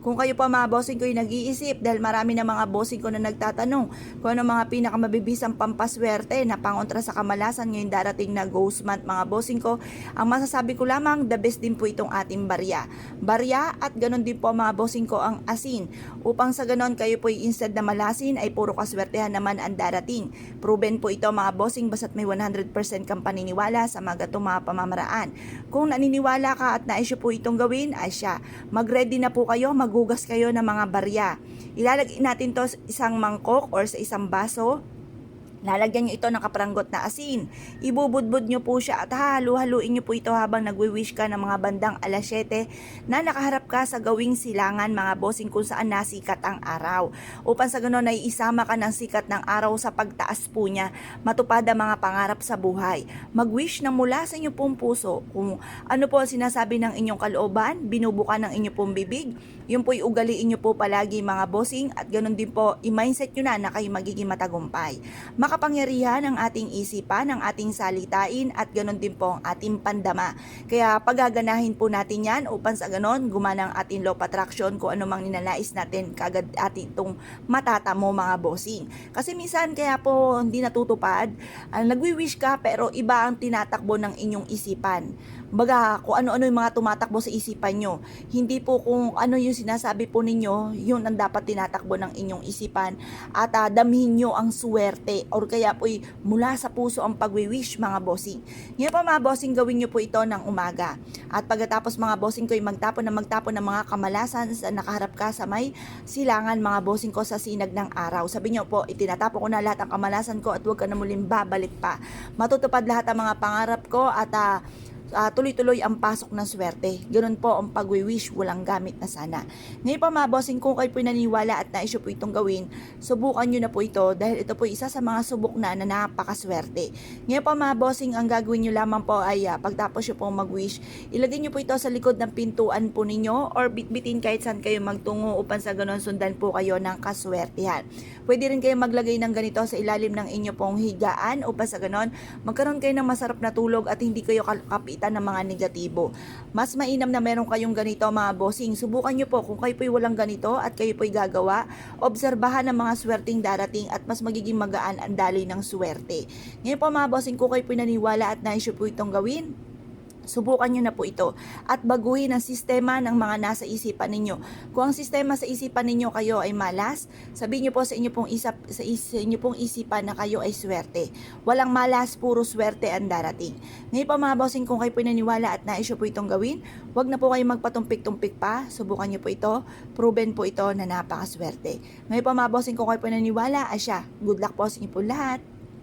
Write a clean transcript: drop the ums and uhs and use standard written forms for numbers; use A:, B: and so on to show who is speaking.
A: Kung kayo pa mga bossing ko yung nag-iisip, dahil marami na mga bossing ko na nagtatanong kung ano mga pinakamabibisang pampaswerte na pangontra sa kamalasan ngayong darating na ghost month mga bossing ko, ang masasabi ko lamang, the best din po itong ating barya. Barya at ganon din po mga bossing ko ang asin. Upang sa ganon kayo po instead na malasin ay puro kaswertehan naman ang darating. Proven po ito mga bossing basta't may 100% kang paniniwala sa mga gatong mga pamamaraan. Kung naniniwala ka at nais po itong gawin, ay siya. Mag-ready na po kayo, maghugas kayo ng mga barya. Ilalagay natin to sa isang mangkok or sa isang baso. Lalagyan nyo ito ng kapranggot na asin. Ibubudbud nyo po siya at halu-haluin nyo po ito habang nagwi-wish ka ng mga bandang alas 7 na nakaharap ka sa gawing silangan mga bossing kung saan nasikat ang araw. Upang sa ganon ay isama ka ng sikat ng araw sa pagtaas po niya, matupad ang mga pangarap sa buhay. Mag-wish na mula sa inyong pong puso kung ano po ang sinasabi ng inyong kalooban, binubuka ng inyong pong bibig, yun po ugaliin nyo po palagi mga bossing at ganon din po i-mindset nyo na kayo magiging matagumpay. Makapangyarihan ang ating isipan, ang ating salitain at ganon din po ang ating pandama. Kaya pagaganahin po natin yan upang sa ganon gumana ang ating law of attraction kung ano mang ninalais natin kagad ating itong matatamo mga bossing. Kasi minsan kaya po hindi natutupad, nagwi-wish ka pero iba ang tinatakbo ng inyong isipan. Baga kung ano-ano yung mga tumatakbo sa isipan nyo. Hindi po kung ano yung sinasabi po ninyo, yun ang dapat tinatakbo ng inyong isipan at damhin nyo ang swerte or kaya po mula sa puso ang pagwi-wish mga bossing. Ngayon pa mga bossing gawin nyo po ito ng umaga. At pagkatapos mga bossing ko magtapon ng mga kamalasan sa nakaharap ka sa may silangan mga bossing ko sa sinag ng araw. Sabi nyo po, itinatapo ko na lahat ang kamalasan ko at huwag ka na muling babalik pa. Matutupad lahat ang mga pangarap ko at tuloy-tuloy ang pasok ng swerte. Ganun po ang pagwi-wish, walang gamit na sana. Ngayon pa mga bossing, kung kayo po naniwala at nais po itong gawin, subukan nyo na po ito dahil ito po isa sa mga subok na napakaswerte. Ngayon pa mga bossing, ang gagawin nyo lamang po ay pagtapos nyo po mag-wish, ilagay nyo po ito sa likod ng pintuan po ninyo or bitbitin kahit saan kayo magtungo upang sa ganun sundan po kayo ng kaswertehan. Pwede rin kayo maglagay ng ganito sa ilalim ng inyo pong higaan upang sa ganun magkaroon kayo ng masarap na tulog at hindi kayo kapitan ng mga negatibo. Mas mainam na meron kayong ganito mga bossing. Subukan nyo po kung kayo po'y walang ganito at kayo po'y gagawa, obserbahan ang mga swerteng darating at mas magiging magaan ang daloy ng swerte. Ngayon po mga bossing, kung kayo po'y naniwala at nais po itong gawin, subukan nyo na po ito at baguhin ang sistema ng mga nasa isipan ninyo. Kung ang sistema sa isipan ninyo kayo ay malas, sabihin nyo po sa inyo pong isipan na kayo ay swerte. Walang malas, puro swerte ang darating. Ngayon pa mga bossing, kung kayo po naniwala at nais po itong gawin, wag na po kayo magpatumpik-tumpik pa. Subukan nyo po ito. Proven po ito na napakaswerte. Ngayon pa mga bossing, kung kayo po naniwala, asya, good luck po sa inyo po lahat.